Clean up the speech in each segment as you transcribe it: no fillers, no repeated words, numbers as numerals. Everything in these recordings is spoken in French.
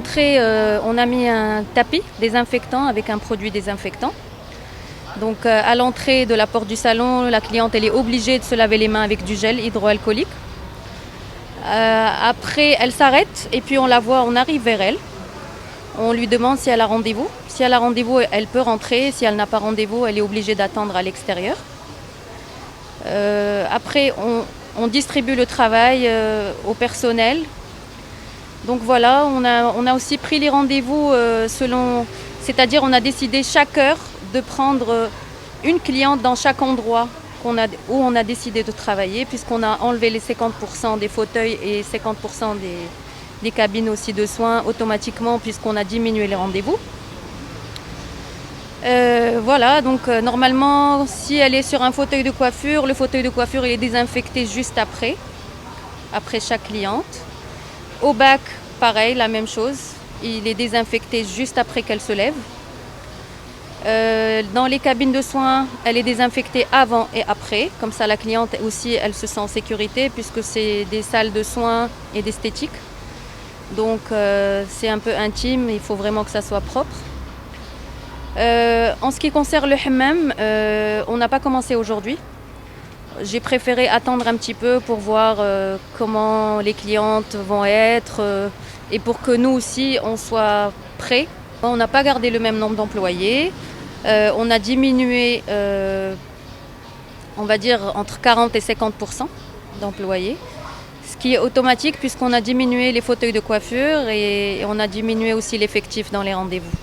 l'entrée, on a mis un tapis désinfectant avec un produit désinfectant. Donc à l'entrée de la porte du salon, la cliente elle est obligée de se laver les mains avec du gel hydroalcoolique. Après, elle s'arrête et puis on la voit, on arrive vers elle. On lui demande si elle a rendez-vous. Si elle a rendez-vous, elle peut rentrer. Si elle n'a pas rendez-vous, elle est obligée d'attendre à l'extérieur. Après, on distribue le travail au personnel. Donc voilà, on a aussi pris les rendez-vous c'est-à-dire on a décidé chaque heure de prendre une cliente dans chaque endroit où on a décidé de travailler, puisqu'on a enlevé les 50% des fauteuils et 50% des cabines aussi de soins automatiquement, puisqu'on a diminué les rendez-vous. Voilà, donc normalement, si elle est sur un fauteuil de coiffure, le fauteuil de coiffure il est désinfecté juste après chaque cliente. Au bac, pareil, la même chose, il est désinfecté juste après qu'elle se lève. Dans les cabines de soins, elle est désinfectée avant et après. Comme ça, la cliente aussi, elle se sent en sécurité puisque c'est des salles de soins et d'esthétique. Donc, c'est un peu intime, il faut vraiment que ça soit propre. En ce qui concerne le hammam, on n'a pas commencé aujourd'hui. J'ai préféré attendre un petit peu pour voir comment les clientes vont être et pour que nous aussi, on soit prêts. On n'a pas gardé le même nombre d'employés. On a diminué, on va dire, entre 40 et 50% d'employés, ce qui est automatique puisqu'on a diminué les fauteuils de coiffure et on a diminué aussi l'effectif dans les rendez-vous.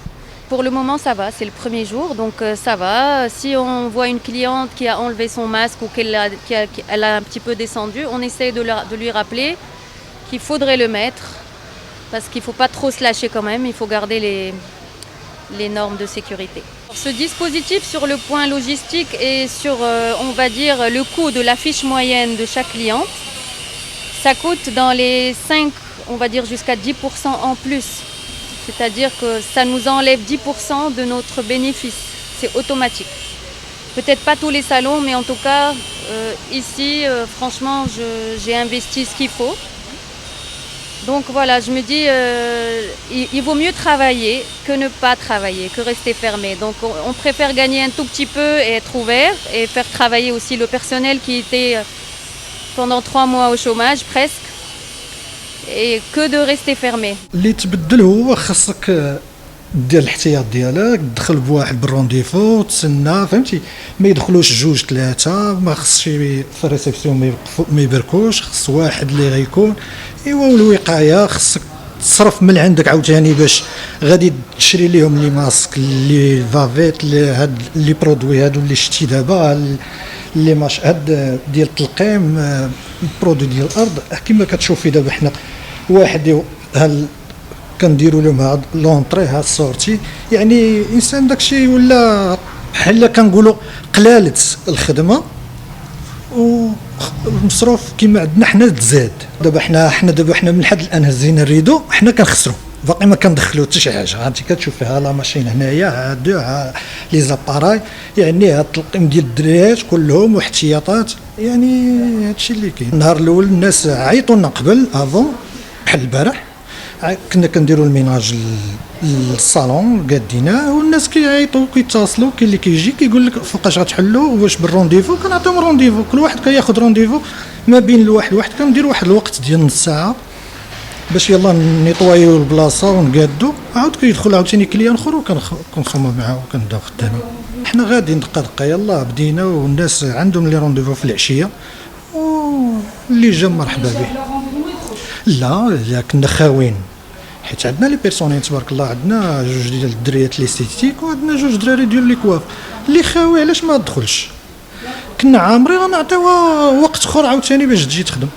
Pour le moment, ça va, c'est le premier jour, donc ça va. Si on voit une cliente qui a enlevé son masque ou qu'elle a un petit peu descendu, on essaie de lui rappeler qu'il faudrait le mettre parce qu'il ne faut pas trop se lâcher quand même, il faut garder les normes de sécurité. Ce dispositif sur le point logistique et sur, on va dire, le coût de la fiche moyenne de chaque cliente, ça coûte dans les 5, on va dire jusqu'à 10% en plus. C'est-à-dire que ça nous enlève 10% de notre bénéfice. C'est automatique. Peut-être pas tous les salons, mais en tout cas, ici, franchement, j'ai investi ce qu'il faut. Donc voilà, je me dis, il vaut mieux travailler que ne pas travailler, que rester fermé. Donc on préfère gagner un tout petit peu et être ouvert et faire travailler aussi le personnel qui était pendant 3 mois au chômage presque et que de rester fermé. اللي تبدل هو خاصك دير الاحتياط ديالك، تدخل بواحد بالرونديفو تسنى، فهمتي؟ ما يدخلوش 2 3، ما خصش في الريسبسيون ما يبركوش، خص واحد اللي غيكون. ايوا والوقايه خصك تصرف من عندك عاوتاني باش غادي تشري ليهم لي ماسك لي فافيت هاد لي برودوي هادو اللي شتي دابا لي ماش هاد ديال التلقيم البرودوي ديال الارض كما كتشوفي دابا حنا واحد كنديروا لهم هاد لونطري هاد السورتي، يعني الانسان داكشي ولا بحال كنقولوا قلاله الخدمه والمصروف كما عندنا حنا تزاد. دابا حنا من حد الان هزينا الريدو، حنا كنخسروا باقي ما كندخلوا حتى شي حاجه. انت كتشوفي ها لا ماشين هنايا هادو لي زاباراي، يعني هاد التلقيم ديال الدريات كلهم واحتياطات، يعني هادشي اللي كاين. النهار الاول الناس عيطوا لنا قبل افون بحال البارح كنا كنديروا الميناج للصالون قاديناه والناس كيعيطوا كيتصلوا، كاين اللي كيجي كيقول لك فوقاش غتحلوا واش بالرونديفو، كنعطيهم رونديفو، كل واحد كياخذ رونديفو ما بين الواحد وواحد، كندير واحد الوقت ديال نص ساعه باش يلا نيطوايو البلاصه ونقادو، عاود كيدخل عاوتاني كليان اخر وكنخدموا معاه وكنبداو خدامين. حنا غاديين دقه يلا بدينا والناس عندهم لي رونديفو في العشيه واللي جا مرحبا به. لا كنا خاوين حيت عندنا لي بيرسونيل تبارك الله، عندنا 2 ديال الدريات لي ستيتيك وعندنا 2 دراري ديال لي كواف اللي خاوي. علاش ما تدخلش؟ كنا عامرين غنعطيوها وقت اخر عاوتاني باش تجي تخدم.